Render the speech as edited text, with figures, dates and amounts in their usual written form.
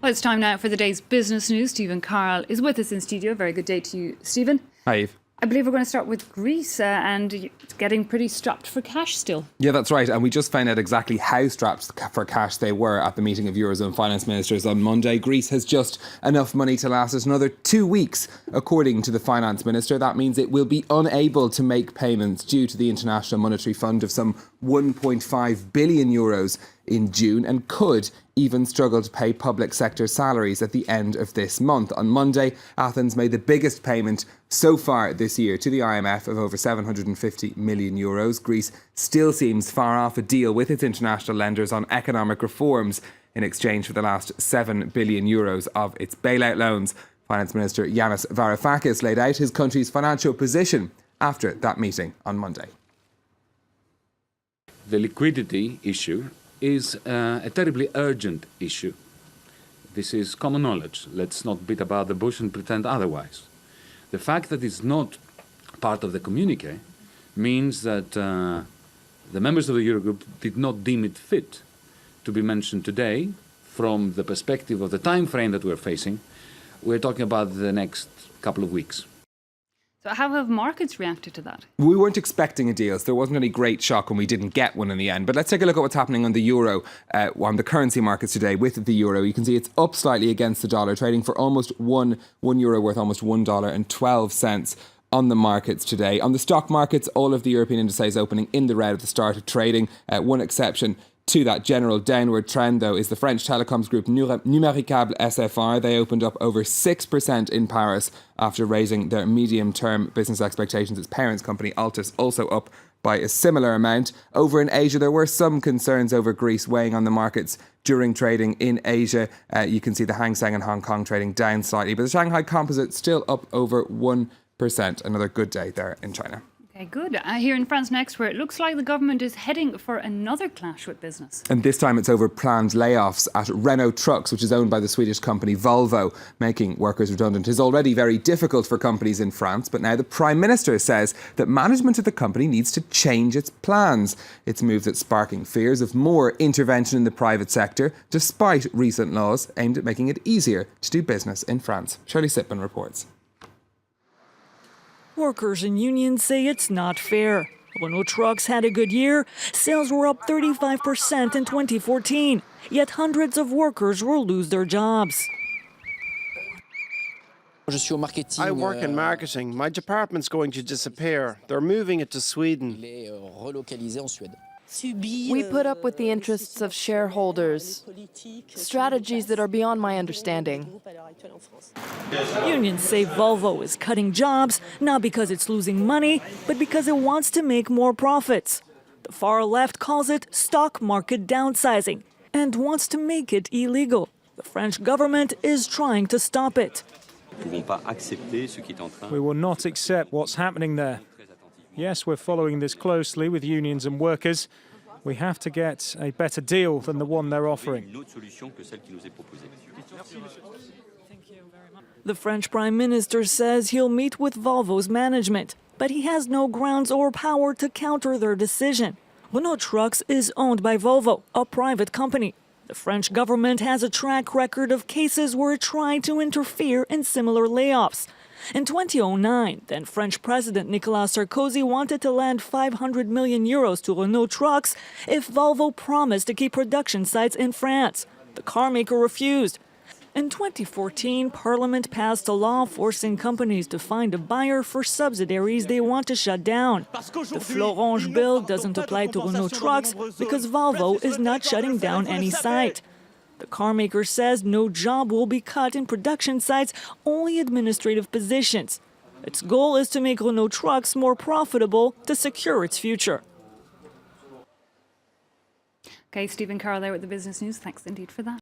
Well, it's time now for the day's business news. Stephen Carl is with us in studio. Very good day to you, Stephen. Hi, Eve. I believe we're going to start with Greece and it's getting pretty strapped for cash still. Yeah, that's right. And we just found out exactly how strapped for cash they were at the meeting of Eurozone finance ministers on Monday. Greece has just enough money to last us another 2 weeks, according to the finance minister. That means it will be unable to make payments due to the International Monetary Fund of some 1.5 billion euros in June, and could even struggle to pay public sector salaries at the end of this month. On Monday, Athens made the biggest payment so far this year to the IMF of over 750 million euros. Greece still seems far off a deal with its international lenders on economic reforms in exchange for the last 7 billion euros of its bailout loans. Finance Minister Yanis Varoufakis laid out his country's financial position after that meeting on Monday. The liquidity issue is a terribly urgent issue. This is common knowledge. Let's not beat about the bush and pretend otherwise. The fact that it's not part of the communiqué means that the members of the Eurogroup did not deem it fit to be mentioned today. From the perspective of the time frame that we're facing, we're talking about the next couple of weeks. So how have markets reacted to that? We weren't expecting a deal, so there wasn't any great shock when we didn't get one in the end. But let's take a look at what's happening on the euro, on the currency markets today with the euro. You can see it's up slightly against the dollar, trading for almost one euro worth almost $1.12 on the markets today. On the stock markets, all of the European indices opening in the red at the start of trading. One exception to that general downward trend, though, is the French telecoms group Numéricable SFR. They opened up over 6% in Paris after raising their medium-term business expectations. Its parent company, Altis, also up by a similar amount. Over in Asia, there were some concerns over Greece weighing on the markets during trading in Asia. You can see the Hang Seng and Hong Kong trading down slightly, but the Shanghai Composite still up over 1%. Another good day there in China. Okay, good. Here in France next, where it looks like the government is heading for another clash with business. And this time it's over planned layoffs at Renault Trucks, which is owned by the Swedish company Volvo. Making workers redundant is already very difficult for companies in France, but now the Prime Minister says that management of the company needs to change its plans. It's a move that's sparking fears of more intervention in the private sector, despite recent laws aimed at making it easier to do business in France. Shirley Sipman reports. Workers and unions say it's not fair. Renault Trucks had a good year. Sales were up 35% in 2014. Yet hundreds of workers will lose their jobs. I work in marketing. My department's going to disappear. They're moving it to Sweden. We put up with the interests of shareholders, strategies that are beyond my understanding. Unions say Volvo is cutting jobs, not because it's losing money, but because it wants to make more profits. The far left calls it stock market downsizing and wants to make it illegal. The French government is trying to stop it. We will not accept what's happening there. Yes, we're following this closely with unions and workers. We have to get a better deal than the one they're offering. The French Prime Minister says he'll meet with Volvo's management, but he has no grounds or power to counter their decision. Renault Trucks is owned by Volvo, a private company. The French government has a track record of cases where it tried to interfere in similar layoffs. In 2009, then French President Nicolas Sarkozy wanted to lend 500 million euros to Renault Trucks if Volvo promised to keep production sites in France. The carmaker refused. In 2014, Parliament passed a law forcing companies to find a buyer for subsidiaries they want to shut down. The Florange bill doesn't apply to Renault Trucks because Volvo is not shutting down any site. The carmaker says no job will be cut in production sites, only administrative positions. Its goal is to make Renault Trucks more profitable to secure its future. Okay, Stephen Carl there with the business news. Thanks indeed for that.